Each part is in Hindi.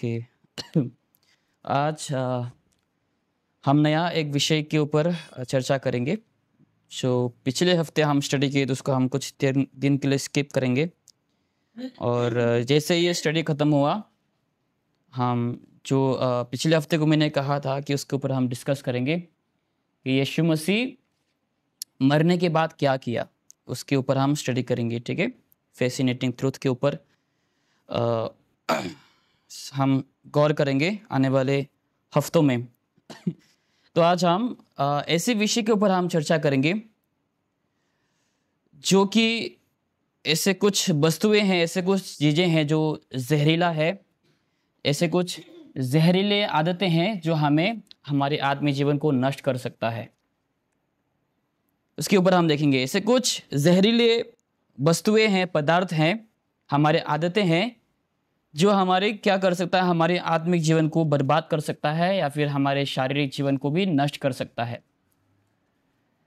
ओके। आज हम नया एक विषय के ऊपर चर्चा करेंगे। जो पिछले हफ्ते हम स्टडी किए तो उसको हम कुछ दिन के लिए स्किप करेंगे और जैसे ये स्टडी ख़त्म हुआ हम जो पिछले हफ्ते को मैंने कहा था कि उसके ऊपर हम डिस्कस करेंगे कि यीशु मसीह मरने के बाद क्या किया, उसके ऊपर हम स्टडी करेंगे। ठीक है, फैसिनेटिंग ट्रूथ के ऊपर हम गौर करेंगे आने वाले हफ्तों में। तो आज हम ऐसे विषय के ऊपर हम चर्चा करेंगे जो कि ऐसे कुछ वस्तुएं हैं, ऐसे कुछ चीज़ें हैं जो जहरीला है, ऐसे कुछ जहरीले आदतें हैं जो हमें हमारे आत्मीय जीवन को नष्ट कर सकता है। उसके ऊपर हम देखेंगे ऐसे कुछ जहरीले वस्तुएं हैं, पदार्थ हैं, हमारे आदतें हैं जो हमारे क्या कर सकता है, हमारे आत्मिक जीवन को बर्बाद कर सकता है या फिर हमारे शारीरिक जीवन को भी नष्ट कर सकता है।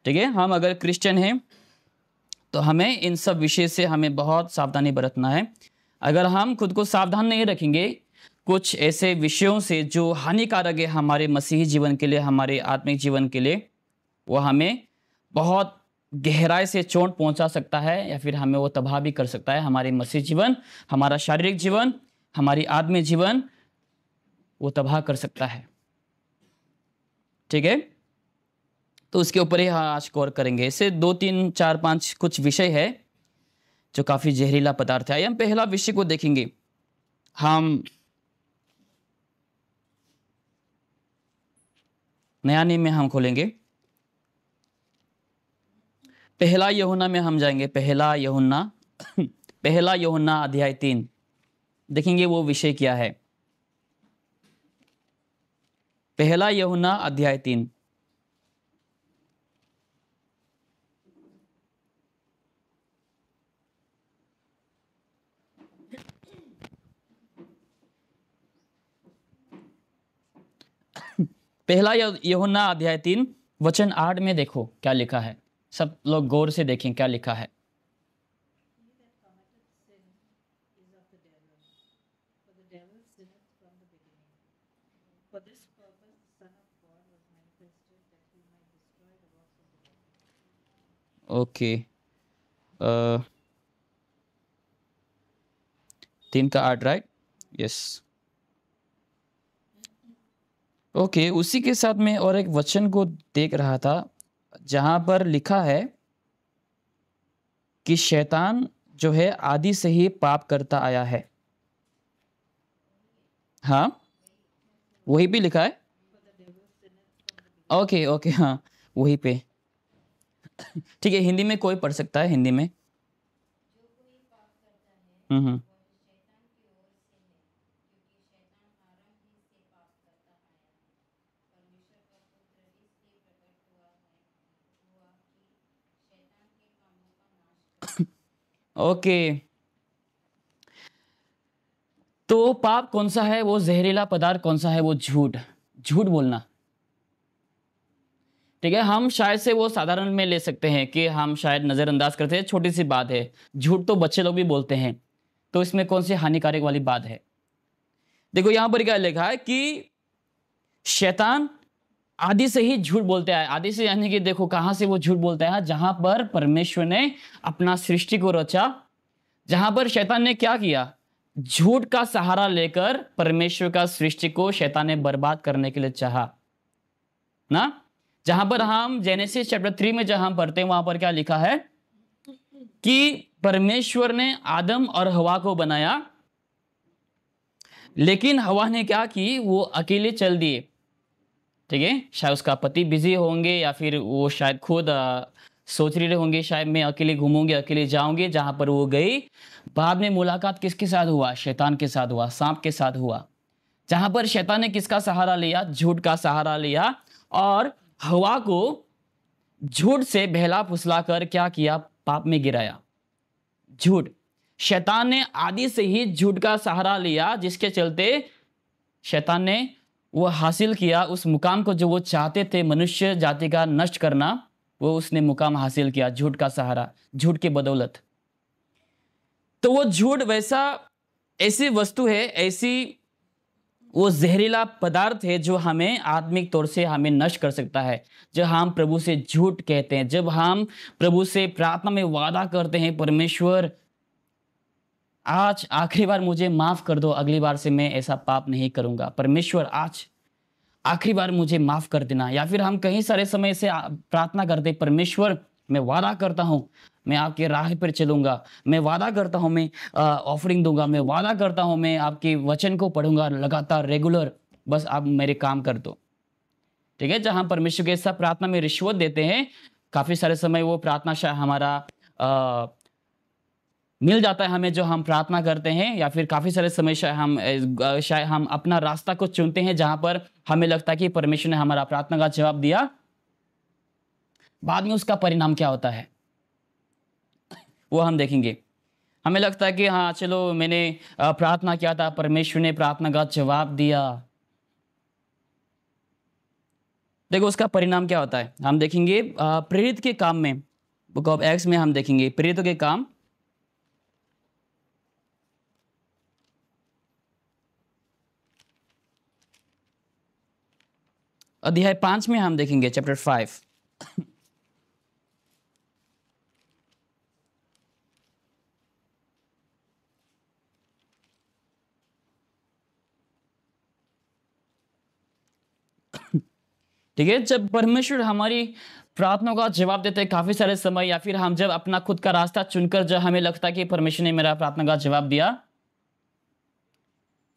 ठीक है, हम अगर क्रिश्चियन हैं तो हमें इन सब विषय से हमें बहुत सावधानी बरतना है। अगर हम खुद को सावधान नहीं रखेंगे कुछ ऐसे विषयों से जो हानिकारक है हमारे मसीही जीवन के लिए, हमारे आत्मिक जीवन के लिए, वो हमें बहुत गहराई से चोट पहुंचा सकता है या फिर हमें वो तबाह भी कर सकता है। हमारे मसीह जीवन, हमारा शारीरिक जीवन, हमारी आत्मिक जीवन वो तबाह कर सकता है। ठीक है, तो उसके ऊपर ही आज गौर करेंगे। ऐसे 2, 3, 4, 5 कुछ विषय है जो काफ़ी जहरीला पदार्थ है। हम पहला विषय को देखेंगे। हम नया नियम में हम खोलेंगे, पहला यूहन्ना में हम जाएंगे। पहला यूहन्ना अध्याय 3 देखेंगे वो विषय क्या है। पहला यूहन्ना अध्याय 3। पहला यूहन्ना अध्याय 3 वचन 8 में देखो क्या लिखा है। सब लोग गौर से देखें क्या लिखा है। ओके, 3 का 8 राइट, यस। ओके, उसी के साथ में और एक वचन को देख रहा था जहां पर लिखा है कि शैतान जो है आदि से ही पाप करता आया है। हाँ, वही भी लिखा है। ओके ओके, हाँ वही पे। ठीक है, हिंदी में कोई पढ़ सकता है, हिंदी में। हम्म। ओके, तो पाप कौन सा है, वो जहरीला पदार्थ कौन सा है, वो झूठ बोलना। ठीक है, हम शायद से वो साधारण में ले सकते हैं कि हम शायद नज़रअंदाज करते हैं, छोटी सी बात है। झूठ तो बच्चे लोग भी बोलते हैं, तो इसमें कौन सी हानिकारक वाली बात है। देखो यहां पर क्या लिखा है कि शैतान आदि से ही झूठ बोलते आए। आदि से यानी कि देखो कहां से वो झूठ बोलता है, जहां पर परमेश्वर ने अपना सृष्टि को रचा, जहां पर शैतान ने क्या किया, झूठ का सहारा लेकर परमेश्वर का सृष्टि को शैतान ने बर्बाद करने के लिए चाहा ना। जहां पर हम जेनेसिस चैप्टर 3 में जहां पढ़ते हैं वहां पर क्या लिखा है कि परमेश्वर ने आदम और हवा को बनाया, लेकिन हवा ने क्या की, वो अकेले चल दिए। ठीक है, शायद उसका पति बिजी होंगे या फिर वो शायद खुद सोच रहे होंगे शायद मैं अकेले घूमूंगी, अकेले जाऊंगी। जहां पर वो गई, बाद में मुलाकात किसके साथ हुआ, शैतान के साथ हुआ, सांप के साथ हुआ। जहां पर शैतान ने किसका सहारा लिया, झूठ का सहारा लिया, और हवा को झूठ से बहला फुसला कर क्या किया, पाप में गिराया। झूठ, शैतान ने आदि से ही झूठ का सहारा लिया, जिसके चलते शैतान ने वो हासिल किया उस मुकाम को जो वो चाहते थे मनुष्य जाति का नष्ट करना, वो उसने मुकाम हासिल किया झूठ का सहारा, झूठ के बदौलत। तो वो झूठ वैसा ऐसी वस्तु है, ऐसी वो जहरीला पदार्थ है जो हमें आत्मिक तौर से हमें नष्ट कर सकता है। जब हम प्रभु से झूठ कहते हैं, जब हम प्रभु से प्रार्थना में वादा करते हैं, परमेश्वर आज आखिरी बार मुझे माफ कर दो, अगली बार से मैं ऐसा पाप नहीं करूंगा, परमेश्वर आज आखिरी बार मुझे माफ कर देना। या फिर हम कहीं सारे समय से प्रार्थना करते, परमेश्वर मैं वादा करता हूँ मैं आपके राह पर चलूंगा, मैं वादा करता हूँ मैं ऑफरिंग दूंगा, मैं वादा करता हूँ मैं आपके वचन को पढ़ूंगा लगातार रेगुलर, बस आप मेरे काम कर दो। ठीक है, जब हम परमेश्वर के साथ प्रार्थना में रिश्वत देते हैं, काफी सारे समय वो प्रार्थना शायद हमारा मिल जाता है हमें जो हम प्रार्थना करते हैं, या फिर काफी सारे समय शायद हम अपना रास्ता को चुनते हैं जहां पर हमें लगता है कि परमेश्वर ने हमारा प्रार्थना का जवाब दिया, बाद में उसका परिणाम क्या होता है वो हम देखेंगे। हमें लगता है कि हाँ चलो मैंने प्रार्थना किया था, परमेश्वर ने प्रार्थना का जवाब दिया, देखो उसका परिणाम क्या होता है हम देखेंगे प्रेरित के काम में, बुक ऑफ एक्ट्स में हम देखेंगे प्रेरितों के काम अध्याय 5 में हम देखेंगे चैप्टर 5। ठीक है, जब परमेश्वर हमारी प्रार्थना का जवाब देते हैं काफी सारे समय, या फिर हम जब अपना खुद का रास्ता चुनकर जब हमें लगता है कि परमेश्वर ने मेरा प्रार्थना का जवाब दिया,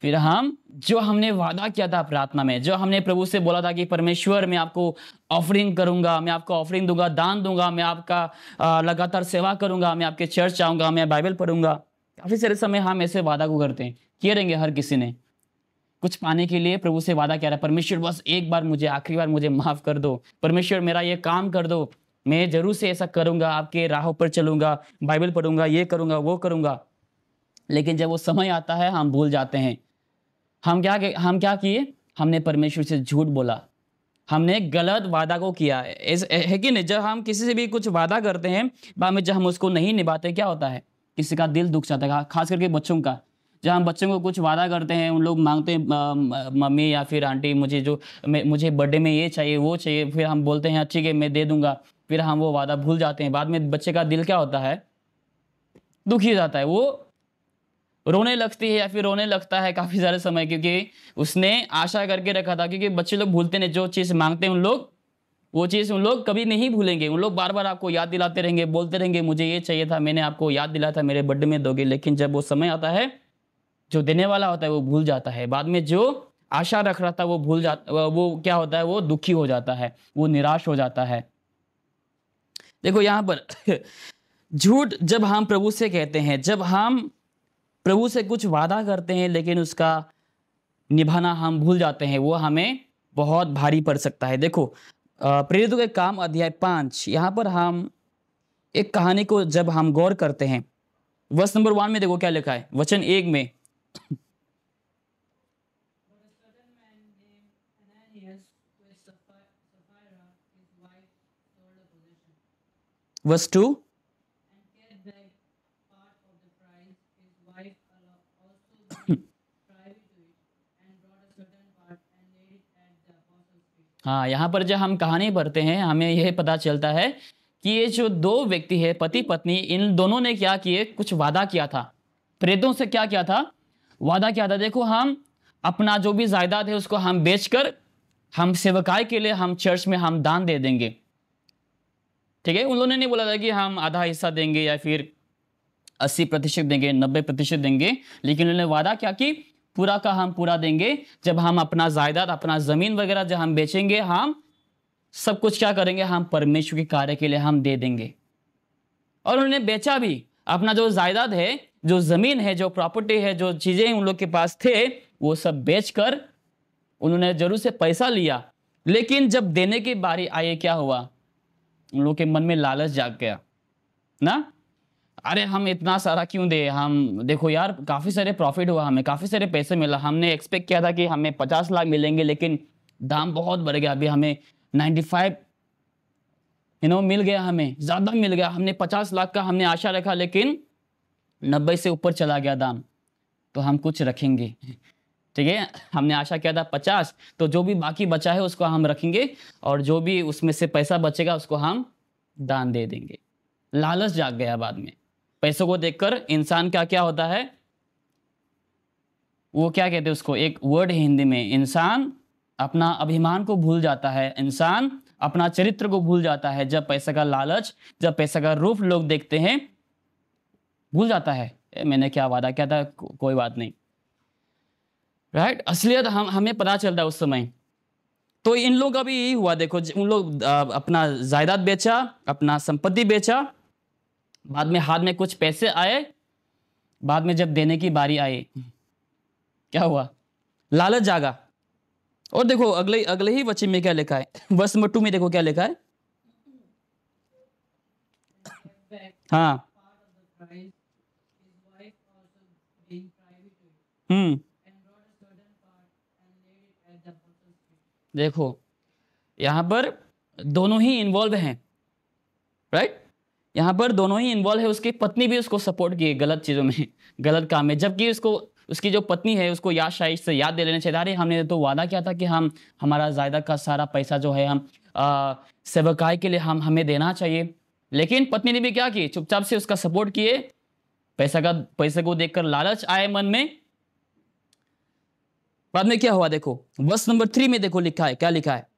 फिर हम जो हमने वादा किया था प्रार्थना में, जो हमने प्रभु से बोला था कि परमेश्वर मैं आपको ऑफरिंग करूंगा, मैं आपको ऑफरिंग दूंगा, दान दूंगा, मैं आपका लगातार सेवा करूंगा, मैं आपके चर्च आऊंगा, मैं बाइबल पढ़ूंगा, काफी सारे समय हम ऐसे वादा को करते हैं, किए रहेंगे हर किसी ने कुछ पाने के लिए प्रभु से वादा किया रहा है, परमेश्वर बस एक बार मुझे आखिरी बार मुझे माफ कर दो, परमेश्वर मेरा ये काम कर दो, मैं जरूर से ऐसा करूंगा, आपके राहों पर चलूंगा, बाइबल पढ़ूंगा, ये करूंगा वो करूंगा। लेकिन जब वो समय आता है हम भूल जाते हैं। हम क्या किए, हमने परमेश्वर से झूठ बोला, हमने गलत वादा को किया है कि नहीं। जब हम किसी से भी कुछ वादा करते हैं, बाद में जब हम उसको नहीं निभाते क्या होता है, किसी का दिल दुख जाता है, खास करके बच्चों का। जब हम बच्चों को कुछ वादा करते हैं, उन लोग मांगते हैं मम्मी या फिर आंटी मुझे बर्थडे में ये चाहिए वो चाहिए, फिर हम बोलते हैं ठीक है मैं दे दूंगा, फिर हम वो वादा भूल जाते हैं। बाद में बच्चे का दिल क्या होता है, दुखी हो जाता है, वो रोने लगती है या फिर रोने लगता है काफी सारे समय, क्योंकि उसने आशा करके रखा था। क्योंकि बच्चे लोग भूलते नहीं, जो चीज मांगते हैं उन लोग वो चीज उन लोग कभी नहीं भूलेंगे, उन लोग बार बार आपको याद दिलाते रहेंगे, बोलते रहेंगे मुझे ये चाहिए था, मैंने आपको याद दिलाया था, मेरे बर्थडे में दोगे। लेकिन जब वो समय आता है, जो देने वाला होता है वो भूल जाता है, बाद में जो आशा रख रहा था वो भूल जाता, वो क्या होता है, वो दुखी हो जाता है, वो निराश हो जाता है। देखो यहाँ पर झूठ जब हम प्रभु से कहते हैं, जब हम प्रभु से कुछ वादा करते हैं लेकिन उसका निभाना हम भूल जाते हैं, वो हमें बहुत भारी पड़ सकता है। देखो प्रेरितों के काम अध्याय 5, यहाँ पर हम एक कहानी को जब हम गौर करते हैं, वर्ष नंबर 1 में देखो क्या लिखा है, वचन 1 में वर्स 2 हाँ, यहाँ पर जब हम कहानी पढ़ते हैं हमें यह पता चलता है कि ये जो दो व्यक्ति है पति पत्नी, इन दोनों ने क्या किए, कुछ वादा किया था प्रेतों से। क्या किया था, वादा किया था, देखो हम अपना जो भी जायदाद है उसको हम बेचकर हम सेवकाई के लिए हम चर्च में हम दान दे देंगे। ठीक है, उन्होंने नहीं बोला था कि हम आधा हिस्सा देंगे या फिर 80% देंगे, 90% देंगे, लेकिन उन्होंने वादा क्या कि पूरा का हम पूरा देंगे। जब हम अपना जायदाद, अपना जमीन वगैरह जब हम बेचेंगे, हम सब कुछ क्या करेंगे, हम परमेश्वर के कार्य के लिए हम दे देंगे। और उन्होंने बेचा भी, अपना जो जायदाद है, जो जमीन है, जो प्रॉपर्टी है, जो चीजें उन लोग के पास थे, वो सब बेचकर उन्होंने जरूर से पैसा लिया। लेकिन जब देने की बारी आई, क्या हुआ, उन लोग के मन में लालच जाग गया ना, अरे हम इतना सारा क्यों दे, हम देखो यार काफी सारे प्रॉफिट हुआ, हमें काफी सारे पैसे मिला, हमने एक्सपेक्ट किया था कि हमें 50 लाख मिलेंगे, लेकिन दाम बहुत बढ़ गया, अभी हमें 95 मिल गया, हमें ज्यादा मिल गया, हमने 50 लाख का हमने आशा रखा, लेकिन 90 से ऊपर चला गया दाम, तो हम कुछ रखेंगे। ठीक है, हमने आशा किया था 50, तो जो भी बाकी बचा है उसको हम रखेंगे और जो भी उसमें से पैसा बचेगा उसको हम दान दे देंगे। लालच जाग गया बाद में। पैसों को देखकर इंसान का क्या होता है, वो क्या कहते हैं उसको, एक वर्ड है हिंदी में, इंसान अपना अभिमान को भूल जाता है, इंसान अपना चरित्र को भूल जाता है। जब पैसा का लालच, जब पैसा का रूप लोग देखते हैं, भूल जाता है मैंने क्या वादा किया था, कोई बात नहीं, राइट। असलियत हमें पता चलता है उस समय। तो इन लोगों का भी यही हुआ, देखो उन लोग अपना जायदाद बेचा, अपना संपत्ति बेचा, बाद में हाथ में कुछ पैसे आए, बाद में जब देने की बारी आई क्या हुआ, लालच जागा। और देखो अगले अगले ही वचन में क्या लिखा है, वर्स नंबर 2 में देखो क्या लिखा है। हाँ, देखो यहाँ पर दोनों ही इन्वॉल्व हैं, राइट। यहाँ पर दोनों ही इन्वॉल्व है, उसकी पत्नी भी उसको सपोर्ट की गलत चीज़ों में, गलत काम में, जबकि उसको उसकी जो पत्नी है उसको शायद से याद दे लेना चाहिए, अरे हमने तो वादा किया था कि हम हमारा जायदाद का सारा पैसा जो है हम सेवकाई के लिए हमें देना चाहिए। लेकिन पत्नी ने भी क्या की, चुपचाप से उसका सपोर्ट किए। पैसे को देखकर लालच आए मन में, बाद में क्या हुआ देखो, वर्स नंबर 3 में देखो लिखा है, क्या लिखा है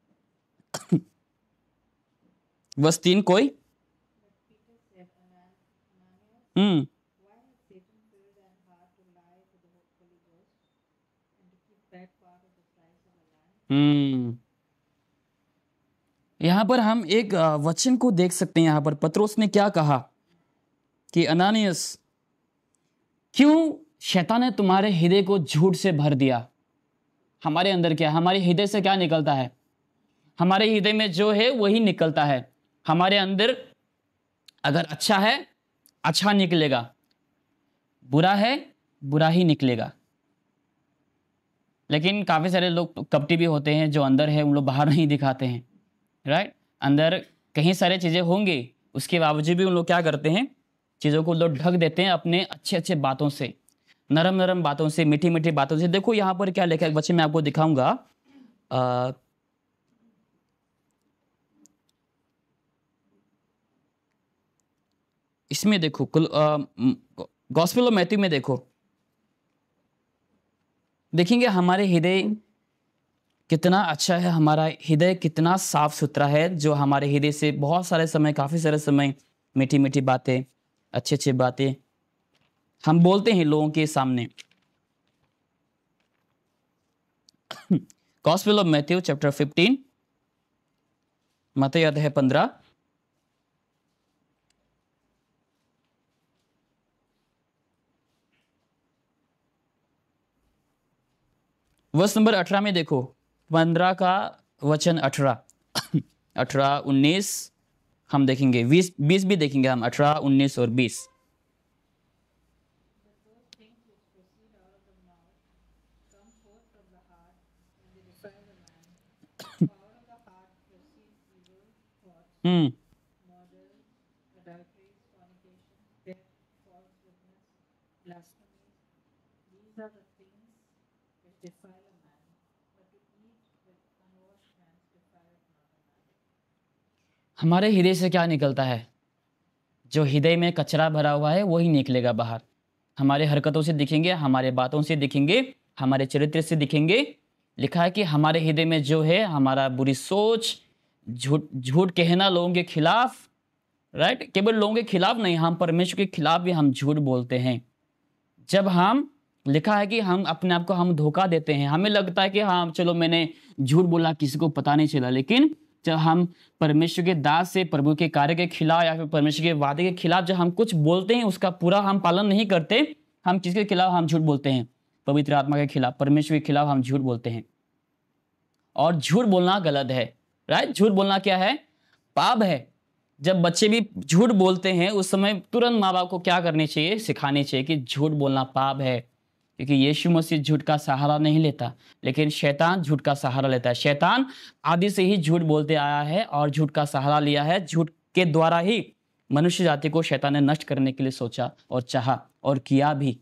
वर्स 3 कोई यहां पर हम एक वचन को देख सकते हैं। यहां पर पत्रोस ने क्या कहा कि अनानियस, क्यों शैतान ने तुम्हारे हृदय को झूठ से भर दिया। हमारे अंदर क्या, हमारे हृदय से क्या निकलता है, हमारे हृदय में जो है वही निकलता है। हमारे अंदर अगर अच्छा है अच्छा निकलेगा, बुरा है बुरा ही निकलेगा। लेकिन काफ़ी सारे लोग कपटी भी होते हैं, जो अंदर है उन लोग बाहर नहीं दिखाते हैं, राइट। अंदर कहीं सारे चीज़ें होंगी, उसके बावजूद भी उन लोग क्या करते हैं, चीज़ों को लोग ढक देते हैं अपने अच्छे अच्छे बातों से, नरम नरम बातों से, मीठी मीठी बातों से। देखो यहाँ पर क्या लिखा है, बच्चे मैं आपको दिखाऊंगा। इसमें देखो गॉस्पेल ऑफ मैथ्यू में देखो, देखेंगे हमारे हृदय कितना अच्छा है, हमारा हृदय कितना साफ सुथरा है, जो हमारे हृदय से बहुत सारे समय, काफ़ी सारे समय मीठी मीठी बातें, अच्छी अच्छी बातें हम बोलते हैं लोगों के सामने। गॉस्पेल ऑफ मैथ्यू चैप्टर 15, मत्ती अध्याय 15 वर्स नंबर 18 में देखो, 15 का वचन 18 18 19 हम देखेंगे, 20 भी देखेंगे हम, 18 19 और 20। हमारे हृदय से क्या निकलता है, जो हृदय में कचरा भरा हुआ है वही निकलेगा बाहर। हमारे हरकतों से दिखेंगे, हमारे बातों से दिखेंगे, हमारे चरित्र से दिखेंगे। लिखा है कि हमारे हृदय में जो है, हमारा बुरी सोच, झूठ कहना लोगों के खिलाफ, राइट। केवल लोगों के खिलाफ नहीं, हम परमेश्वर के खिलाफ भी हम झूठ बोलते हैं। जब हम, लिखा है कि हम अपने आप को हम धोखा देते हैं, हमें लगता है कि हाँ चलो मैंने झूठ बोला, किसी को पता नहीं चला। लेकिन जब हम परमेश्वर के दास से प्रभु के कार्य के खिलाफ या फिर परमेश्वर के वादे के खिलाफ जब हम कुछ बोलते हैं, उसका पूरा हम पालन नहीं करते, हम किसके खिलाफ हम झूठ बोलते हैं, पवित्र आत्मा के खिलाफ, परमेश्वर के खिलाफ हम झूठ बोलते हैं। और झूठ बोलना गलत है, राइट। झूठ बोलना क्या है, पाप है। जब बच्चे भी झूठ बोलते हैं उस समय तुरंत माँ बाप को क्या करनी चाहिए, सिखानी चाहिए कि झूठ बोलना पाप है, क्योंकि यीशु मसीह झूठ का सहारा नहीं लेता, लेकिन शैतान झूठ का सहारा लेता है। शैतान आदि से ही झूठ बोलते आया है और झूठ का सहारा लिया है। झूठ के द्वारा ही मनुष्य जाति को शैतान ने नष्ट करने के लिए सोचा और चाहा और किया भी।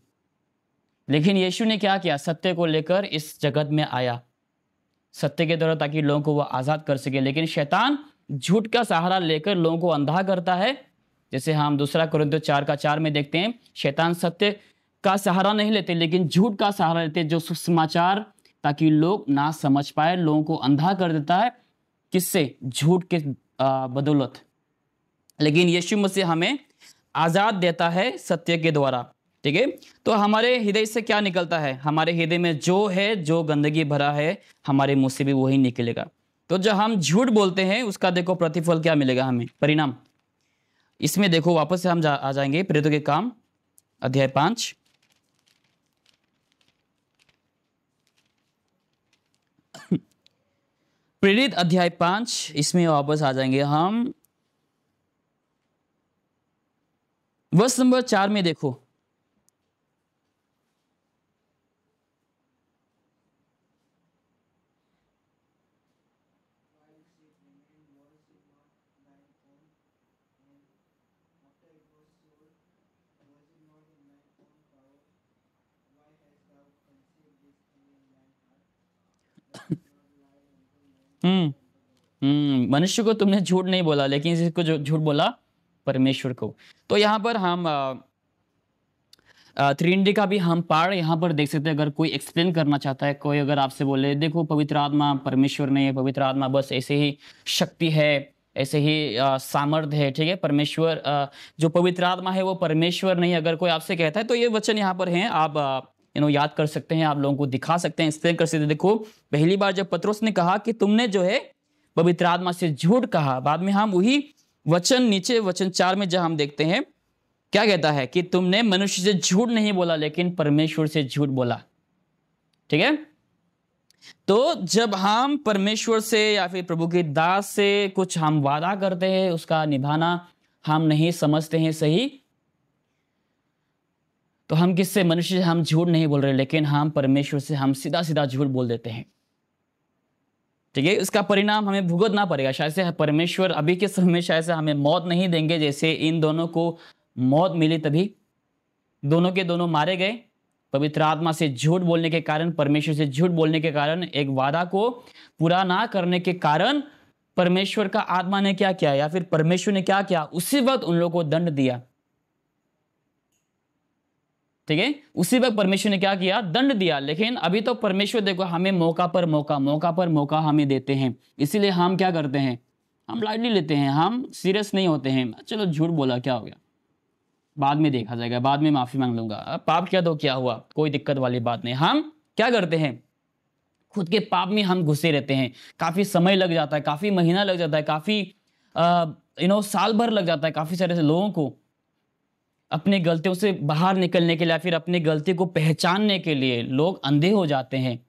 लेकिन यीशु ने क्या किया, सत्य को लेकर इस जगत में आया सत्य के द्वारा, ताकि लोगों को वो आज़ाद कर सके। लेकिन शैतान झूठ का सहारा लेकर लोगों को अंधा करता है। जैसे हम 2 कोरिन्थियों 4:4 में देखते हैं, शैतान सत्य का सहारा नहीं लेते लेकिन झूठ का सहारा लेते, जो सुसमाचार, ताकि लोग ना समझ पाए, लोगों को अंधा कर देता है। किससे? झूठ के बदौलत। लेकिन यीशु मसीह हमें आज़ाद देता है सत्य के द्वारा। ठीक है, तो हमारे हृदय से क्या निकलता है? हमारे हृदय में जो है, जो गंदगी भरा है, हमारे मुंह से भी वही निकलेगा। तो जब हम झूठ बोलते हैं, उसका देखो प्रतिफल क्या मिलेगा हमें, परिणाम। इसमें देखो वापस से हम आ जाएंगे प्रेरितों के काम अध्याय 5। प्रेरित अध्याय 5, इसमें वापस आ जाएंगे हम। वर्ष नंबर 4 में देखो, मनुष्य को तुमने झूठ नहीं बोला, लेकिन इसको जो झूठ बोला, परमेश्वर को। तो यहाँ पर हम त्रिंडी का भी हम पाठ यहाँ पर देख सकते हैं। अगर कोई एक्सप्लेन करना चाहता है, कोई अगर आपसे बोले देखो पवित्र आत्मा परमेश्वर नहीं है, पवित्र आत्मा बस ऐसे ही शक्ति है, ऐसे ही सामर्थ्य है, ठीक है, परमेश्वर जो पवित्र आत्मा है वो परमेश्वर नहीं, अगर कोई आपसे कहता है, तो ये वचन यहाँ पर हैं, आप याद कर सकते हैं, आप लोगों को दिखा सकते हैं, एक्सप्लेन कर सकते हैं। देखो पहली बार जब पत्रोस ने कहा कि तुमने जो है पवित्र आत्मा से झूठ कहा, बाद में हम वही वचन नीचे वचन 4 में जब हम देखते हैं, क्या कहता है कि तुमने मनुष्य से झूठ नहीं बोला लेकिन परमेश्वर से झूठ बोला। ठीक है, तो जब हम परमेश्वर से या फिर प्रभु के दास से कुछ हम वादा करते हैं, उसका निभाना हम नहीं समझते हैं सही, तो हम किससे? मनुष्य से हम झूठ नहीं बोल रहे, लेकिन हम परमेश्वर से हम सीधा सीधा झूठ बोल देते हैं। ठीक है, इसका परिणाम हमें भुगतना पड़ेगा। शायद से परमेश्वर अभी के समय में शायद से हमें मौत नहीं देंगे, जैसे इन दोनों को मौत मिली, तभी दोनों के दोनों मारे गए पवित्र आत्मा से झूठ बोलने के कारण, परमेश्वर से झूठ बोलने के कारण, एक वादा को पूरा ना करने के कारण परमेश्वर का आत्मा ने क्या किया, या फिर परमेश्वर ने क्या किया, उसी वक्त उन लोगों को दंड दिया। ठीक है, उसी वक्त परमेश्वर ने क्या किया, दंड दिया। लेकिन अभी तो परमेश्वर देखो हमें मौका पर मौका हमें देते हैं, इसीलिए हम क्या करते हैं, हम लाइटली लेते हैं, हम सीरियस नहीं होते हैं। चलो झूठ बोला, क्या हो गया, बाद में देखा जाएगा, बाद में माफी मांग लूंगा, अब पाप किया तो क्या हुआ, कोई दिक्कत वाली बात नहीं। हम क्या करते हैं, खुद के पाप में हम घुसे रहते हैं, काफी समय लग जाता है, काफी महीना लग जाता है, काफी साल भर लग जाता है काफी सारे लोगों को अपनी गलतियों से बाहर निकलने के लिए, या फिर अपनी गलती को पहचानने के लिए लोग अंधे हो जाते हैं।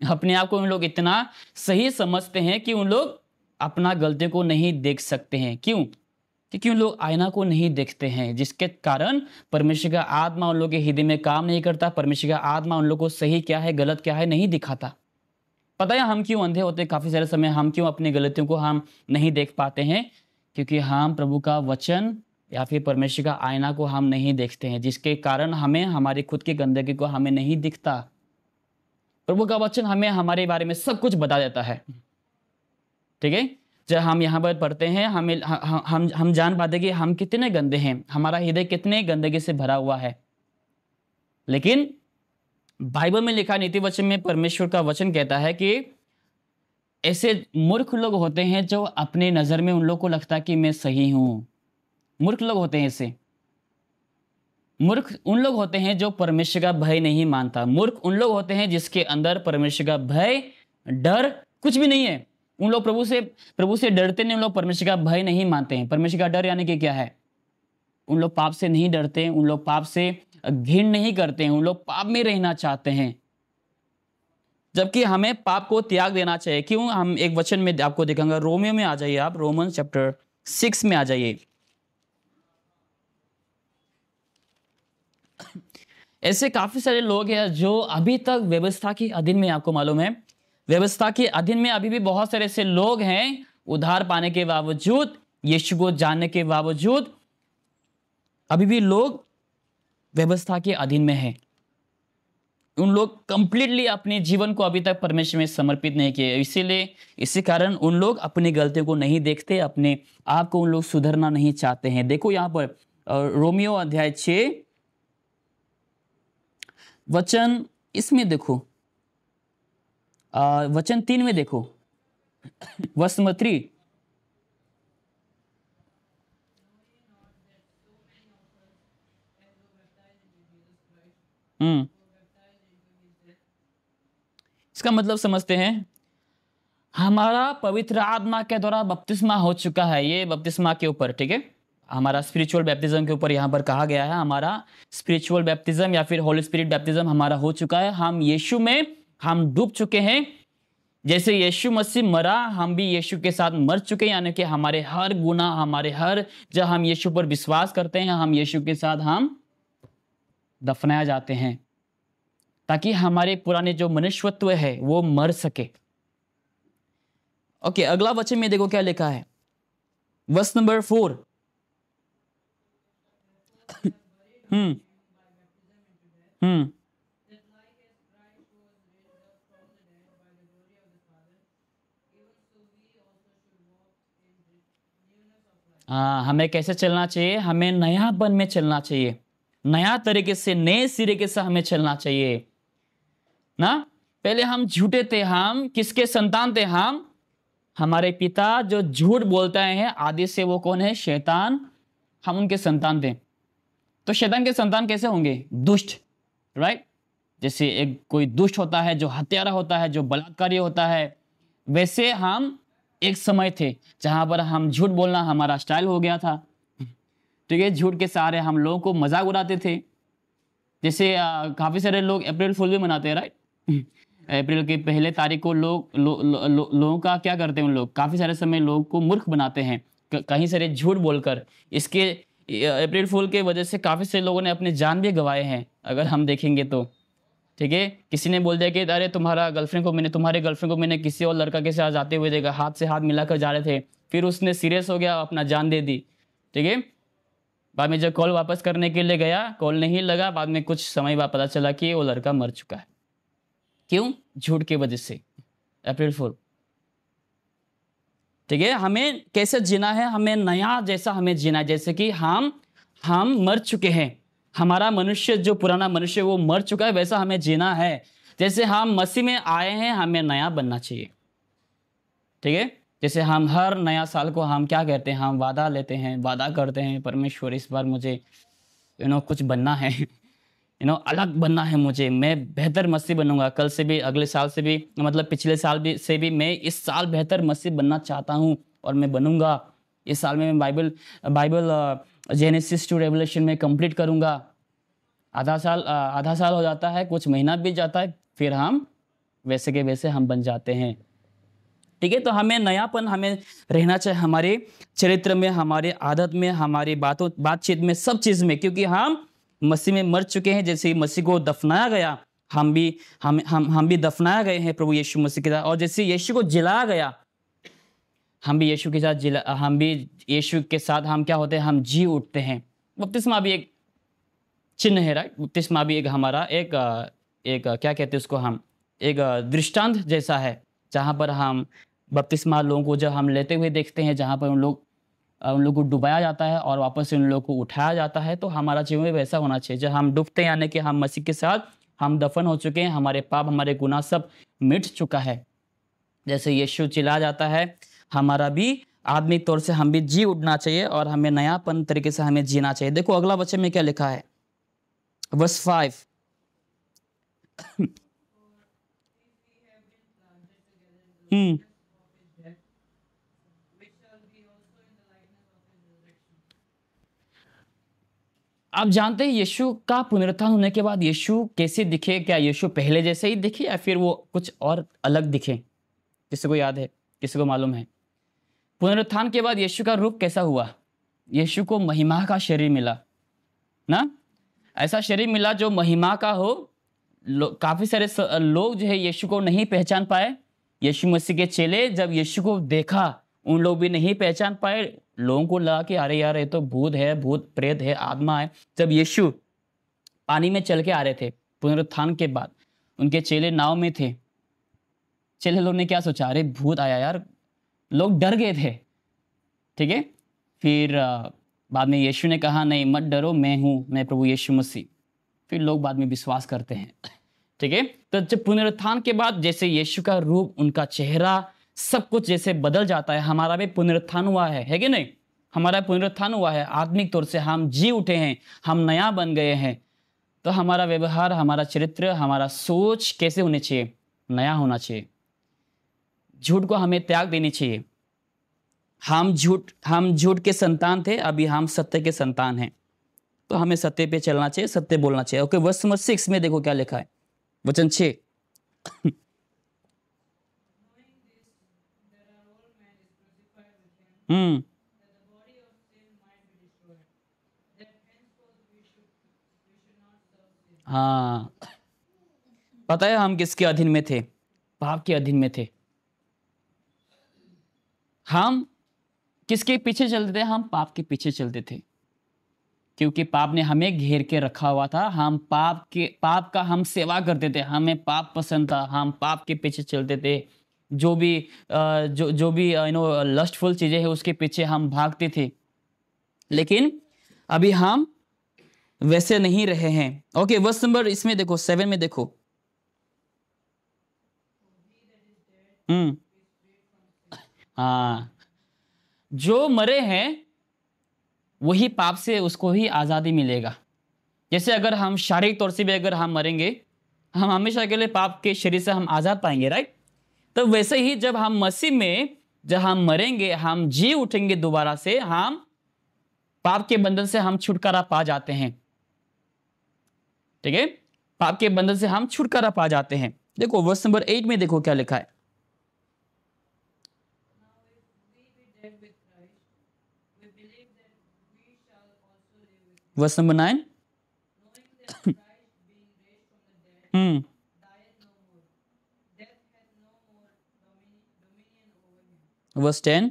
अपने आप को उन लोग इतना सही समझते हैं कि उन लोग अपना गलती को नहीं देख सकते हैं। क्यों? क्योंकि उन लोग आईना को नहीं देखते हैं, जिसके कारण परमेश्वर का आत्मा उन लोगों के हृदय में काम नहीं करता। परमेश्वर का आत्मा उन लोगों को सही क्या है, गलत क्या है नहीं दिखाता। पता है हम क्यों अंधे होते हैं? काफ़ी सारे समय हम क्यों अपनी गलतियों को हम नहीं देख पाते हैं? क्योंकि हम प्रभु का वचन या फिर परमेश्वर का आईना को हम नहीं देखते हैं, जिसके कारण हमें हमारी खुद की गंदगी को हमें नहीं दिखता। प्रभु का वचन हमें हमारे बारे में सब कुछ बता देता है। ठीक है, जब हम यहाँ पर पढ़ते हैं, हमें हम जान पाते कि हम कितने गंदे हैं, हमारा हृदय कितने गंदगी से भरा हुआ है। लेकिन बाइबल में लिखा नीति वचन में परमेश्वर का वचन कहता है कि ऐसे मूर्ख लोग होते हैं जो अपने नज़र में उन लोग को लगता है कि मैं सही हूँ। मूर्ख लोग होते हैं ऐसे। मूर्ख उन लोग होते हैं जो परमेश्वर का भय नहीं मानता। मूर्ख उन लोग होते हैं जिसके अंदर परमेश्वर का भय, डर कुछ भी नहीं है। उन लोग प्रभु से डरते नहीं, उन लोग परमेश्वर का भय नहीं मानते हैं। परमेश्वर का डर यानी कि क्या है? उन लोग पाप से नहीं डरते, उन लोग पाप से घृण नहीं करते हैं, उन लोग पाप में रहना चाहते हैं। जबकि हमें पाप को त्याग देना चाहिए। क्यों? हम एक वचन में आपको दिखाऊंगा। रोमियो में आ जाइए आप, रोमन चैप्टर 6 में आ जाइए। ऐसे काफी सारे लोग हैं जो अभी तक व्यवस्था के अधीन में, आपको मालूम है व्यवस्था के अधीन में अभी भी बहुत सारे ऐसे लोग हैं, उद्धार पाने के बावजूद, यीशु को जानने के बावजूद अभी भी लोग व्यवस्था के अधीन में हैं। उन लोग कंप्लीटली अपने जीवन को अभी तक परमेश्वर में समर्पित नहीं किए, इसीलिए इसी कारण उन लोग अपनी गलतियों को नहीं देखते, अपने आप को उन लोग सुधरना नहीं चाहते हैं। देखो यहाँ पर रोमियो अध्याय 6 वचन इसमें देखो, वचन 3 में देखो, वर्ष नंबर 3। इसका मतलब समझते हैं, हमारा पवित्र आत्मा के द्वारा बपतिस्मा हो चुका है। ये बपतिस्मा के ऊपर, ठीक है, हमारा स्पिरिचुअल बैप्टिज्म के ऊपर यहाँ पर कहा गया है, हमारा स्पिरिचुअल बैप्टिज्म या फिर होली स्पिरिट बैप्टिज्म हमारा हो चुका है। हम यीशु में हम डूब चुके हैं। जैसे यीशु मसीह मरा, हम भी यीशु के साथ मर चुके हैं, यानी कि हमारे हर गुनाह, हमारे हर, जब हम यीशु पर विश्वास करते हैं, हम यीशु के साथ हम दफनाया जाते हैं, ताकि हमारे पुराने जो मनुष्यत्व है वो मर सके। ओके, अगला वचन में देखो क्या लिखा है, वर्स नंबर 4। हमें कैसे चलना चाहिए? हमें नयापन में चलना चाहिए, नया तरीके से, नए सिरे से हमें चलना चाहिए ना। पहले हम झूठे थे, हम किसके संतान थे? हम हमारे पिता जो झूठ बोलते हैं आदि से, वो कौन है? शैतान। हम उनके संतान थे। तो शैतान के संतान कैसे होंगे? दुष्ट, राइट। जैसे एक कोई दुष्ट होता है, जो हत्यारा होता है, जो बलात्कारी होता है, वैसे हम एक समय थे जहां पर हम झूठ बोलना हमारा स्टाइल हो गया था। तो ये झूठ के सहारे हम लोगों को मजाक उड़ाते थे। जैसे काफ़ी सारे लोग अप्रैल फूल भी मनाते हैं, राइट। अप्रैल की पहले तारीख को लोगों का क्या करते हैं, उन लोग काफ़ी सारे समय लोगों को मूर्ख बनाते हैं कहीं सारे झूठ बोलकर। इसके अप्रैल फूल के वजह से काफ़ी सारे लोगों ने अपने जान भी गंवाए हैं, अगर हम देखेंगे तो, ठीक है। किसी ने बोल दिया कि अरे तुम्हारे गर्लफ्रेंड को मैंने किसी और लड़का के साथ जाते हुए देखा, हाथ से हाथ मिलाकर जा रहे थे, फिर उसने सीरियस हो गया, अपना जान दे दी, ठीक है। बाद में जब कॉल वापस करने के लिए गया, कॉल नहीं लगा, बाद में कुछ समय बाद पता चला कि वो लड़का मर चुका है। क्यों? झूठ की वजह से, अप्रैल फूल, ठीक है। हमें कैसे जीना है? हमें नया जैसा हमें जीना है, जैसे कि हम मर चुके हैं, हमारा मनुष्य जो पुराना मनुष्य वो मर चुका है, वैसा हमें जीना है। जैसे हम मसीह में आए हैं, हमें नया बनना चाहिए, ठीक है। जैसे हम हर नया साल को हम क्या कहते हैं? हम वादा लेते हैं, वादा करते हैं, परमेश्वर इस बार मुझे कुछ बनना है, अलग बनना है मुझे, मैं बेहतर मसीह बनूंगा, कल से भी, अगले साल से भी, मतलब पिछले साल भी से भी मैं इस साल बेहतर मसीह बनना चाहता हूँ और मैं बनूंगा। इस साल में मैं बाइबल जेनेसिस टू रेवलेशन में कंप्लीट करूंगा। आधा साल हो जाता है, कुछ महीना बीत जाता है, फिर हम वैसे के वैसे हम बन जाते हैं, ठीक है। तो हमें नयापन हमें रहना चाहिए, हमारे चरित्र में, हमारे आदत में, हमारी बातचीत में, सब चीज़ में, क्योंकि हम मसीह में मर चुके हैं। जैसे मसीह को दफनाया गया, हम भी दफनाया गए हैं प्रभु यीशु मसीह के साथ, और जैसे यीशु को जिलाया गया, हम भी यीशु के साथ हम क्या होते हैं? हम जी उठते हैं। बपतिस्मा भी एक चिन्ह है, राइट। बपतिस्मा भी एक हमारा एक क्या कहते हैं उसको, हम एक दृष्टांत जैसा है, जहाँ पर हम बपतिस्मा लोगों को जब हम लेते हुए देखते हैं, जहाँ पर उन लोग को डुबाया जाता है और वापस से उन लोगों को उठाया जाता है। तो हमारा जीवन में वैसा होना चाहिए, जब हम डूबते हैं, यानी कि हम मसीह के साथ हम दफन हो चुके हैं, हमारे पाप, हमारे गुनाह सब मिट चुका है। जैसे यीशु चिल्ला जाता है, हमारा भी आत्मिक तौर से हम भी जी उठना चाहिए और हमें नयापन तरीके से हमें जीना चाहिए। देखो अगला वचन में क्या लिखा है, वर्स 5। आप जानते हैं यीशु का पुनरुत्थान होने के बाद यीशु कैसे दिखे? क्या यीशु पहले जैसे ही दिखे या फिर वो कुछ और अलग दिखे? किसी को याद है? किसी को मालूम है? पुनरुत्थान के बाद यीशु का रूप कैसा हुआ? यीशु को महिमा का शरीर मिला ना, ऐसा शरीर मिला जो महिमा का हो। काफ़ी सारे लोग जो है यीशु को नहीं पहचान पाए। यीशु मसीह के चेले जब यीशु को देखा, उन लोग भी नहीं पहचान पाए। लोगों को लगा कि अरे यार, ये तो भूत है, भूत प्रेत है, आत्मा है। जब यीशु पानी में चल के आ रहे थे पुनरुत्थान के बाद, उनके चेले नाव में थे। चेले लोग ने क्या सोचा, अरे भूत आया यार, लोग डर गए थे। ठीक है, फिर बाद में यीशु ने कहा नहीं मत डरो, मैं हूँ, मैं प्रभु यीशु मसीह। फिर लोग बाद में विश्वास करते हैं। ठीक है, तो जब पुनरुत्थान के बाद जैसे यीशु का रूप, उनका चेहरा, सब कुछ जैसे बदल जाता है, हमारा भी पुनरुत्थान हुआ है कि नहीं? हमारा पुनरुत्थान हुआ है, आत्मिक तौर से हम जी उठे हैं, हम नया बन गए हैं। तो हमारा व्यवहार, हमारा चरित्र, हमारा सोच कैसे होने चाहिए? नया होना चाहिए। झूठ को हमें त्याग देनी चाहिए। हम झूठ के संतान थे, अभी हम सत्य के संतान हैं। तो हमें सत्य पे चलना चाहिए, सत्य बोलना चाहिए। ओके, वर्स नंबर 6 में देखो क्या लिखा है, वचन 6। हम्म, हाँ, पता है हम किसके अधीन में थे? पाप के अधीन में थे। हम किसके पीछे चलते थे? हम पाप के पीछे चलते थे, क्योंकि पाप ने हमें घेर के रखा हुआ था। हम पाप का हम सेवा करते थे, हमें पाप पसंद था, हम पाप के पीछे चलते थे। जो भी जो भी लस्टफुल चीजें हैं उसके पीछे हम भागते थे। लेकिन अभी हम वैसे नहीं रहे हैं। ओके, वर्स नंबर इसमें देखो 7 में देखो। हम्म, हाँ, जो मरे हैं वही पाप से उसको ही आज़ादी मिलेगा। जैसे अगर हम शारीरिक तौर से भी अगर हम मरेंगे, हम हमेशा के लिए पाप के शरीर से हम आज़ाद पाएंगे, राइट? तो वैसे ही जब हम मसीह में, जब हम मरेंगे, हम जी उठेंगे दोबारा से, हम पाप के बंधन से हम छुटकारा पा जाते हैं। ठीक है, पाप के बंधन से हम छुटकारा पा जाते हैं। देखो वर्स नंबर 8 में देखो क्या लिखा है। Verse number 9। Hmm, verse 10।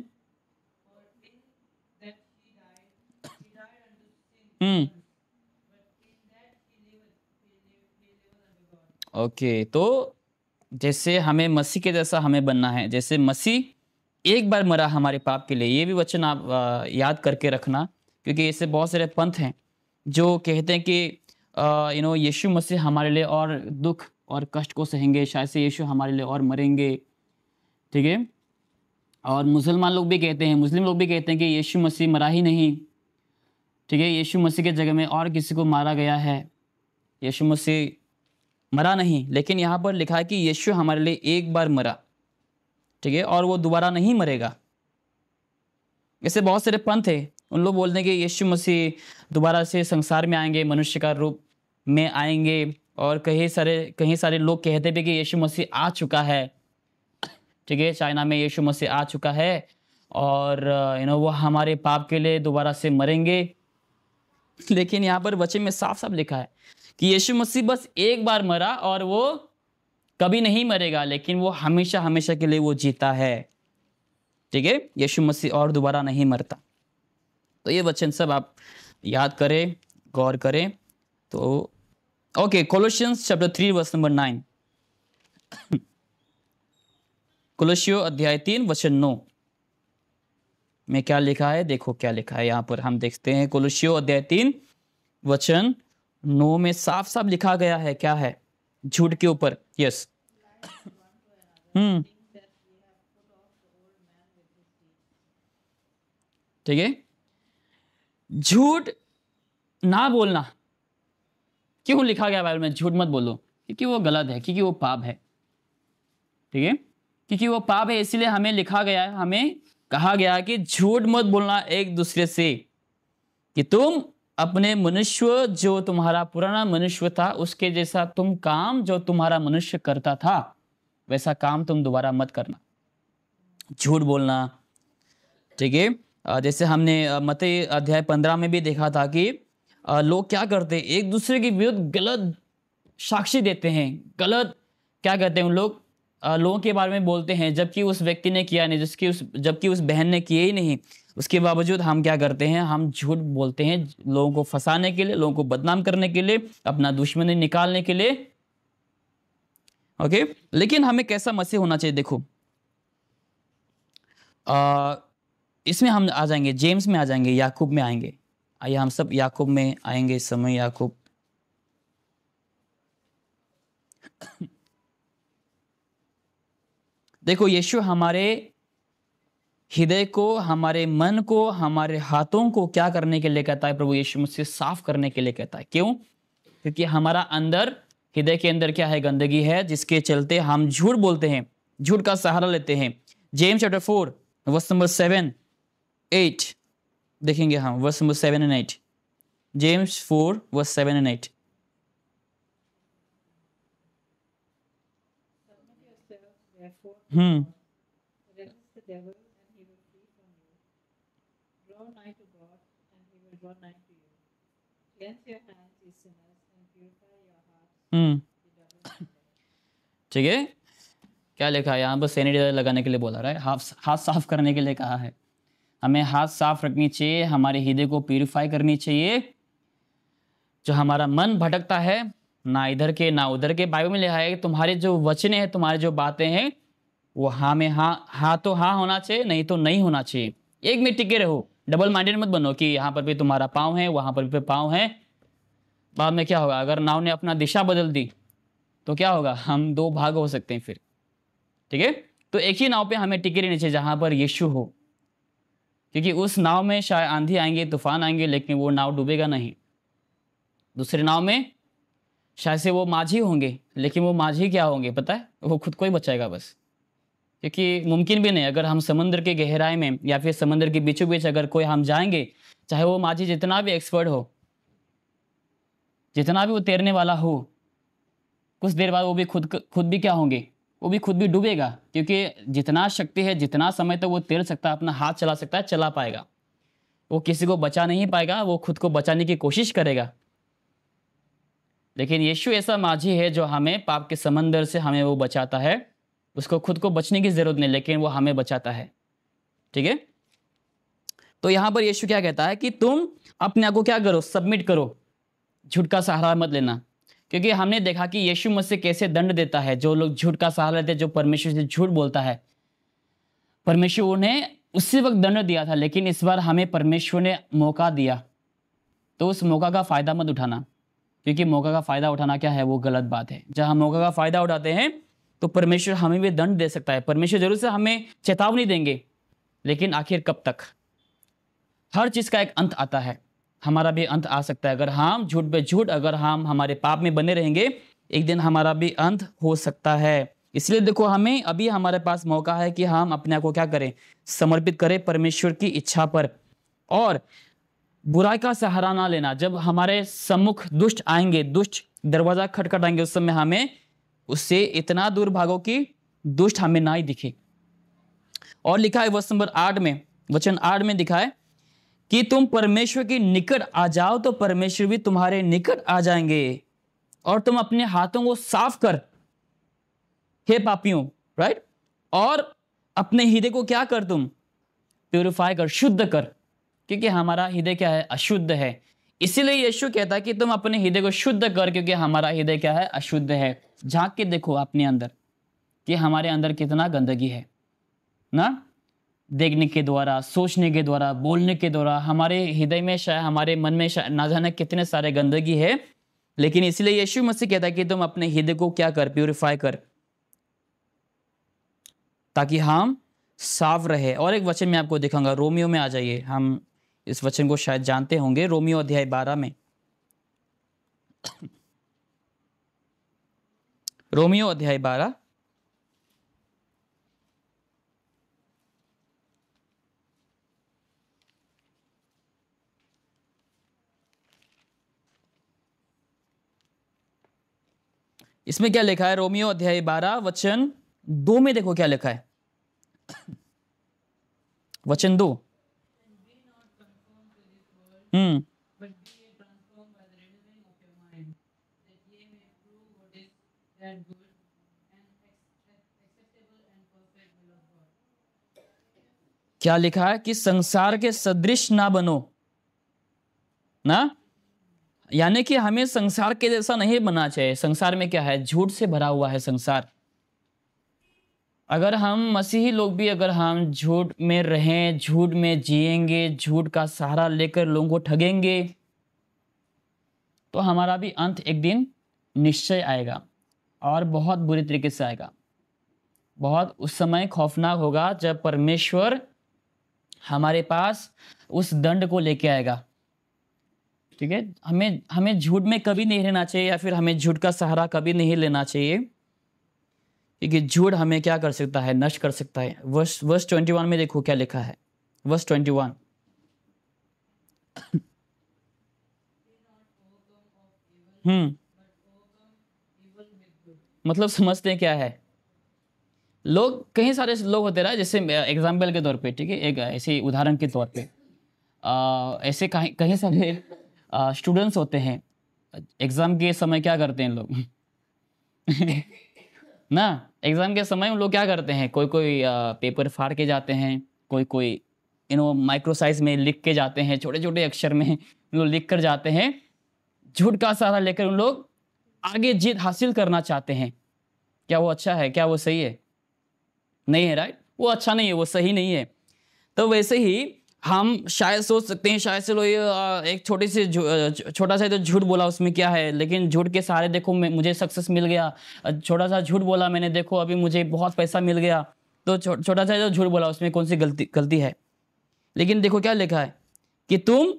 Hmm, okay, तो जैसे हमें मसीह के जैसा हमें बनना है, जैसे मसीह एक बार मरा हमारे पाप के लिए। ये भी वचन आप याद करके रखना, क्योंकि ऐसे बहुत सारे पंथ हैं जो कहते हैं कि यीशु मसीह हमारे लिए और दुख और कष्ट को सहेंगे, शायद से यीशु हमारे लिए और मरेंगे। ठीक है, और मुसलमान लोग भी कहते हैं, मुस्लिम लोग भी कहते हैं कि यीशु मसीह मरा ही नहीं। ठीक है, यीशु मसीह के जगह में और किसी को मारा गया है, यीशु मसीह मरा नहीं। लेकिन यहाँ पर लिखा है कि यीशु हमारे लिए एक बार मरा, ठीक है, और वो दोबारा नहीं मरेगा। ऐसे बहुत सारे पंथ है, उन लोग बोलते हैं कि यीशु मसीह दोबारा से संसार में आएंगे, मनुष्य का रूप में आएंगे। और कई सारे लोग कहते भी कि यीशु मसीह आ चुका है। ठीक है, चाइना में यीशु मसीह आ चुका है, और वो हमारे पाप के लिए दोबारा से मरेंगे। लेकिन यहाँ पर वचन में साफ साफ लिखा है कि यीशु मसीह बस एक बार मरा और वो कभी नहीं मरेगा, लेकिन वो हमेशा हमेशा के लिए वो जीता है। ठीक है, यीशु मसीह और दोबारा नहीं मरता। तो ये वचन सब आप याद करें, गौर करें। तो okay, Colossians chapter 3 verse number 9। कोलोसियो अध्याय 3 वचन 9 में क्या लिखा है? देखो क्या लिखा है यहाँ पर, हम देखते हैं। कोलोसियो अध्याय 3 वचन 9 में साफ साफ लिखा गया है, क्या है? झूठ के ऊपर। यस, ठीक है, झूठ ना बोलना क्यों लिखा गया बाइबल में? झूठ मत बोलो, क्योंकि वो गलत है, क्योंकि वो पाप है। ठीक है, क्योंकि वो पाप है, इसीलिए हमें लिखा गया है, हमें कहा गया है कि झूठ मत बोलना एक दूसरे से, कि तुम अपने मनुष्य, जो तुम्हारा पुराना मनुष्य था, उसके जैसा तुम काम जो तुम्हारा मनुष्य करता था वैसा काम तुम दोबारा मत करना। झूठ बोलना, ठीक है, जैसे हमने मत्ती अध्याय 15 में भी देखा था कि लोग क्या करते हैं, एक दूसरे के विरुद्ध गलत साक्षी देते हैं, गलत क्या कहते हैं उन लोग, लोगों के बारे में बोलते हैं, जबकि उस व्यक्ति ने किया नहीं, जबकि उस बहन ने किया ही नहीं। उसके बावजूद हम क्या करते हैं, हम झूठ बोलते हैं लोगों को फंसाने के लिए, लोगों को बदनाम करने के लिए, अपना दुश्मनी निकालने के लिए। ओके। लेकिन हमें कैसा मसीह होना चाहिए? देखो, इसमें हम आ जाएंगे, जेम्स में आ जाएंगे, याकूब में आएंगे। आइए हम सब याकूब में आएंगे इस समय। याकूब, देखो यीशु हमारे हृदय को, हमारे मन को, हमारे हाथों को क्या करने के लिए कहता है? प्रभु यीशु मुझसे साफ करने के लिए कहता है। क्यों? क्योंकि हमारा अंदर, हृदय के अंदर क्या है? गंदगी है, जिसके चलते हम झूठ बोलते हैं, झूठ का सहारा लेते हैं। जेम्स चैप्टर 4 वर्स नंबर 7, 8 देखेंगे हम, verse number 7 and 8। James 4 verse 7 and 8। Therefore, hmm resist the devil, and he will flee from you. Draw nigh to God, and he will draw nigh to you. Cleanse your hands, ye sinners, and purify your hearts, hmm ye double-minded. ठीक है, क्या लिखा है यहाँ पर? सैनिटाइजर लगाने के लिए बोला रहा है, हाथ साफ करने के लिए कहा है। हमें हाथ साफ रखनी चाहिए, हमारे हृदय को प्यूरिफाई करनी चाहिए। जो हमारा मन भटकता है, ना इधर के ना उधर के, बाइबल में लिखा है कि तुम्हारे जो वचन हैं, तुम्हारी जो बातें हैं, वो हाँ में हाँ, हाँ तो हाँ होना चाहिए, नहीं तो नहीं होना चाहिए। एक में टिके रहो, डबल माइंडेड मत बनो कि यहाँ पर भी तुम्हारा पाँव है, वहाँ पर भी पाँव है। बाद में क्या होगा? अगर नाव ने अपना दिशा बदल दी तो क्या होगा? हम दो भाग हो सकते हैं फिर। ठीक है, तो एक ही नाव पे हमें टिके रहनी चाहिए जहाँ पर यीशु हो, क्योंकि उस नाव में शायद आंधी आएंगे, तूफान आएंगे, लेकिन वो नाव डूबेगा नहीं। दूसरे नाव में शायद से वो माझी होंगे, लेकिन वो माझी क्या होंगे पता है? वो खुद को ही बचाएगा बस। क्योंकि मुमकिन भी नहीं, अगर हम समुद्र के गहराई में या फिर समुद्र के बीचों बीच अगर कोई हम जाएंगे, चाहे वो माझी जितना भी एक्सपर्ट हो, जितना भी वो तैरने वाला हो, कुछ देर बाद वो भी खुद भी क्या होंगे? वो भी खुद भी डूबेगा। क्योंकि जितना शक्ति है, जितना समय तक वो तैर सकता है, अपना हाथ चला सकता है, चला पाएगा। वो किसी को बचा नहीं पाएगा, वो खुद को बचाने की कोशिश करेगा। लेकिन यीशु ऐसा माझी है जो हमें पाप के समंदर से हमें वो बचाता है। उसको खुद को बचने की जरूरत नहीं, लेकिन वो हमें बचाता है। ठीक है, तो यहां पर यीशु क्या कहता है कि तुम अपने आप को क्या करो? सबमिट करो, झूठ का सहारा मत लेना। क्योंकि हमने देखा कि यीशु मसीह कैसे दंड देता है जो लोग झूठ का सहारा लेते हैं, जो परमेश्वर से झूठ बोलता है। परमेश्वर उन्हें उसी वक्त दंड दिया था, लेकिन इस बार हमें परमेश्वर ने मौका दिया, तो उस मौका का फायदा मत उठाना। क्योंकि मौका का फायदा उठाना क्या है? वो गलत बात है। जब हम मौका का फायदा उठाते हैं तो परमेश्वर हमें भी दंड दे सकता है। परमेश्वर जरूर से हमें चेतावनी देंगे, लेकिन आखिर कब तक? हर चीज का एक अंत आता है, हमारा भी अंत आ सकता है। अगर हम झूठ पे झूठ, अगर हम हमारे पाप में बने रहेंगे, एक दिन हमारा भी अंत हो सकता है। इसलिए देखो, हमें अभी हमारे पास मौका है कि हम अपने आप को क्या करें? समर्पित करें परमेश्वर की इच्छा पर, और बुराई का सहारा ना लेना। जब हमारे सम्मुख दुष्ट आएंगे, दुष्ट दरवाजा खटखटाएंगे, उस समय हमें उससे इतना दूर भागो कि दुष्ट हमें ना ही दिखे। और लिखा है वर्ष नंबर 8 में, वचन 8 में लिखा है कि तुम परमेश्वर के निकट आ जाओ तो परमेश्वर भी तुम्हारे निकट आ जाएंगे। और तुम अपने हाथों को साफ कर, हे पापियों, राइट? और अपने हृदय को क्या कर? तुम प्यूरिफाई कर, शुद्ध कर। क्योंकि हमारा हृदय क्या है? अशुद्ध है। इसीलिए यीशु कहता है कि तुम अपने हृदय को शुद्ध कर, क्योंकि हमारा हृदय क्या है? अशुद्ध है। झांक के देखो अपने अंदर कि हमारे अंदर कितना गंदगी है ना। देखने के द्वारा, सोचने के द्वारा, बोलने के द्वारा, हमारे हृदय में शायद, हमारे मन में शायद ना जाने कितने सारे गंदगी है। लेकिन इसलिए यीशु मसीह कहता है कि तुम अपने हृदय को क्या कर? प्यूरिफाई कर, ताकि हम साफ रहे। और एक वचन मैं आपको दिखाऊंगा, रोमियो में आ जाइए। हम इस वचन को शायद जानते होंगे, रोमियो अध्याय 12 में। रोमियो अध्याय 12 इसमें क्या लिखा है? रोमियो अध्याय 12 वचन 2 में देखो क्या लिखा है। वचन 2। हम्म But be ye transformed by the renewing of your mind, that ye may prove what is that good and acceptable and perfect will of God. क्या लिखा है? कि संसार के सदृश ना बनो ना। यानी कि हमें संसार के जैसा नहीं बनना चाहिए। संसार में क्या है? झूठ से भरा हुआ है संसार। अगर हम मसीही लोग भी अगर हम झूठ में रहें, झूठ में जिएंगे, झूठ का सहारा लेकर लोगों को ठगेंगे, तो हमारा भी अंत एक दिन निश्चय आएगा और बहुत बुरी तरीके से आएगा। बहुत उस समय खौफनाक होगा जब परमेश्वर हमारे पास उस दंड को लेके आएगा। ठीक है, हमें झूठ में कभी नहीं रहना चाहिए, या फिर हमें झूठ का सहारा कभी नहीं लेना चाहिए, क्योंकि झूठ हमें क्या कर सकता है? नष्ट कर सकता है। वर्स 21 में देखो क्या लिखा है। वर्स 21 मतलब समझते हैं क्या है? लोग, कई सारे लोग होते रहा, जैसे एग्जाम्पल के तौर पे, ठीक है, एक ऐसे उदाहरण के तौर पे ऐसे कई सारे स्टूडेंट्स होते हैं, एग्जाम के समय क्या करते हैं लोग ना, एग्जाम के समय उन लोग क्या करते हैं, कोई पेपर फाड़ के जाते हैं, कोई माइक्रो साइज में लिख के जाते हैं, छोटे छोटे अक्षर में उन लोग लिख कर जाते हैं। झूठ का सहारा लेकर उन लोग आगे जीत हासिल करना चाहते हैं। क्या वो अच्छा है? क्या वो सही है? नहीं है, राइट? वो अच्छा नहीं है, वो सही नहीं है। तो वैसे ही हम शायद सोच सकते हैं, शायद से लो ये एक छोटा सा तो झूठ बोला, उसमें क्या है? लेकिन झूठ के सहारे देखो मुझे सक्सेस मिल गया। छोटा सा झूठ बोला मैंने, देखो अभी मुझे बहुत पैसा मिल गया। तो छोटा सा जो झूठ बोला उसमें कौन सी गलती है? लेकिन देखो क्या लिखा है कि तुम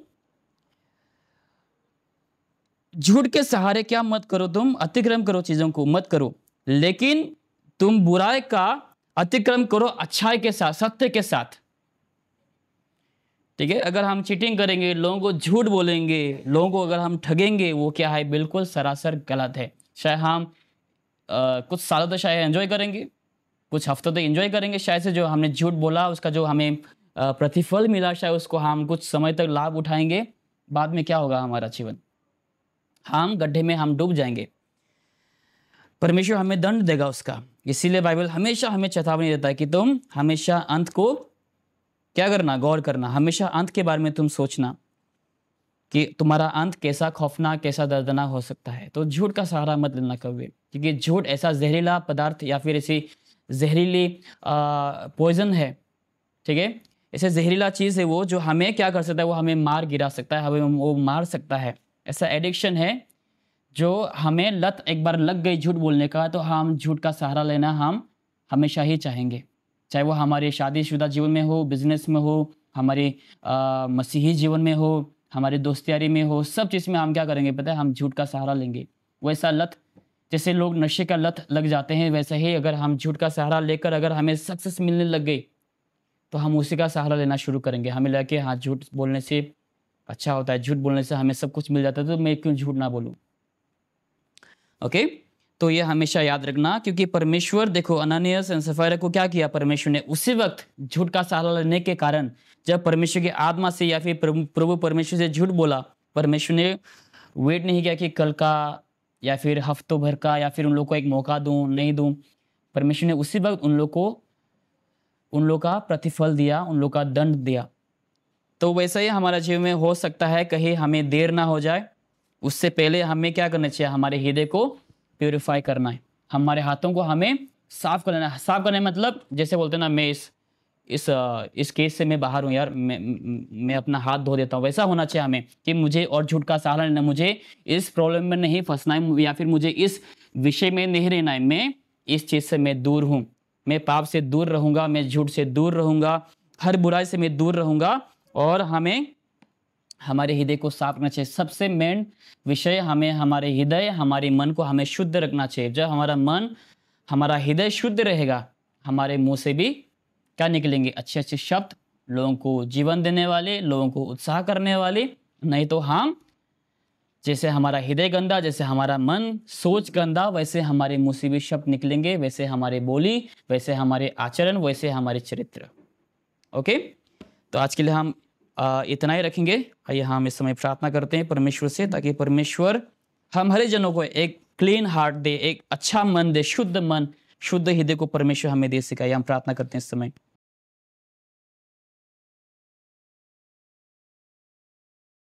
झूठ के सहारे क्या मत करो, तुम अतिक्रम करो, चीजों को मत करो, लेकिन तुम बुराई का अतिक्रम करो अच्छाई के साथ, सत्य के साथ। ठीक है, अगर हम चीटिंग करेंगे, लोगों को झूठ बोलेंगे, लोगों को अगर हम ठगेंगे, वो क्या है? बिल्कुल सरासर गलत है। शायद हम कुछ सालों तक शायद एंजॉय करेंगे, कुछ हफ्तों तक एंजॉय करेंगे, शायद से जो हमने झूठ बोला उसका जो हमें प्रतिफल मिला, शायद उसको हम कुछ समय तक लाभ उठाएंगे। बाद में क्या होगा? हमारा जीवन, हम गड्ढे में हम डूब जाएंगे, परमेश्वर हमें दंड देगा उसका। इसीलिए बाइबल हमेशा हमें चेतावनी देता है कि तुम हमेशा अंत को क्या करना? गौर करना। हमेशा अंत के बारे में तुम सोचना कि तुम्हारा अंत कैसा खौफनाक, कैसा दर्दनाक हो सकता है। तो झूठ का सहारा मत लेना कभी, क्योंकि झूठ ऐसा जहरीला पदार्थ या फिर ऐसी जहरीली पॉइजन है। ठीक है, ऐसे जहरीला चीज़ है वो, जो हमें क्या कर सकता है? वो हमें मार गिरा सकता है, हमें वो मार सकता है। ऐसा एडिक्शन है जो हमें लत एक बार लग गई झूठ बोलने का, तो हम झूठ का सहारा लेना हम हमेशा ही चाहेंगे, चाहे वो हमारे शादीशुदा जीवन में हो, बिजनेस में हो, हमारे मसीही जीवन में हो, हमारे दोस्त यारी में हो, सब चीज़ में हम क्या करेंगे पता है? हम झूठ का सहारा लेंगे। वैसा लत, जैसे लोग नशे का लत लग जाते हैं, वैसे ही अगर हम झूठ का सहारा लेकर अगर हमें सक्सेस मिलने लग गई, तो हम उसी का सहारा लेना शुरू करेंगे। हमें लगे कि हाँ, झूठ बोलने से अच्छा होता है, झूठ बोलने से हमें सब कुछ मिल जाता है, तो मैं क्यों झूठ ना बोलूँ। ओके, तो ये हमेशा याद रखना, क्योंकि परमेश्वर, देखो अनानियास और सफीरा को क्या किया परमेश्वर ने? उसी वक्त झूठ का सहारा लेने के कारण, जब परमेश्वर की आत्मा से या फिर प्रभु परमेश्वर से झूठ बोला, परमेश्वर ने वेट नहीं किया कि कल का या फिर हफ्तों भर का या फिर उन लोग को एक मौका दूं नहीं दूं। परमेश्वर ने उसी वक्त उन लोग का प्रतिफल दिया, उन लोग का दंड दिया। तो वैसा ही हमारा जीवन में हो सकता है, कहीं हमें देर ना हो जाए, उससे पहले हमें क्या करना चाहिए? हमारे हृदय को प्योरीफाई करना है, हमारे हाथों को हमें साफ कर लेना है। साफ करने मतलब जैसे बोलते हैं ना, मैं इस केस से मैं बाहर हूँ यार, मैं अपना हाथ धो देता हूँ। वैसा होना चाहिए हमें कि मुझे और झूठ का सहारा लेना, मुझे इस प्रॉब्लम में नहीं फंसना है, या फिर मुझे इस विषय में नहीं रहना है। मैं इस चीज़ से मैं दूर हूँ, मैं पाप से दूर रहूँगा, मैं झूठ से दूर रहूँगा, हर बुराई से मैं दूर रहूँगा। और हमें हमारे हृदय को साफ रखना चाहिए। सबसे मेन विषय, हमें हमारे हृदय, हमारे मन को हमें शुद्ध रखना चाहिए। जब हमारा मन, हमारा हृदय शुद्ध रहेगा, हमारे मुंह से भी क्या निकलेंगे? अच्छे अच्छे शब्द, लोगों को जीवन देने वाले, लोगों को उत्साह करने वाले। नहीं तो हम, जैसे हमारा हृदय गंदा, जैसे हमारा मन सोच गंदा, वैसे हमारे मुंह से भी शब्द निकलेंगे, वैसे हमारे बोली, वैसे हमारे आचरण, वैसे हमारे चरित्र। ओके, तो आज के लिए हम इतना ही रखेंगे। आइए हम इस समय प्रार्थना करते हैं परमेश्वर से, ताकि परमेश्वर हम हर जनों को एक क्लीन हार्ट दे, एक अच्छा मन दे, शुद्ध मन, शुद्ध हृदय को परमेश्वर हमें दे सके। हम प्रार्थना करते हैं इस समय।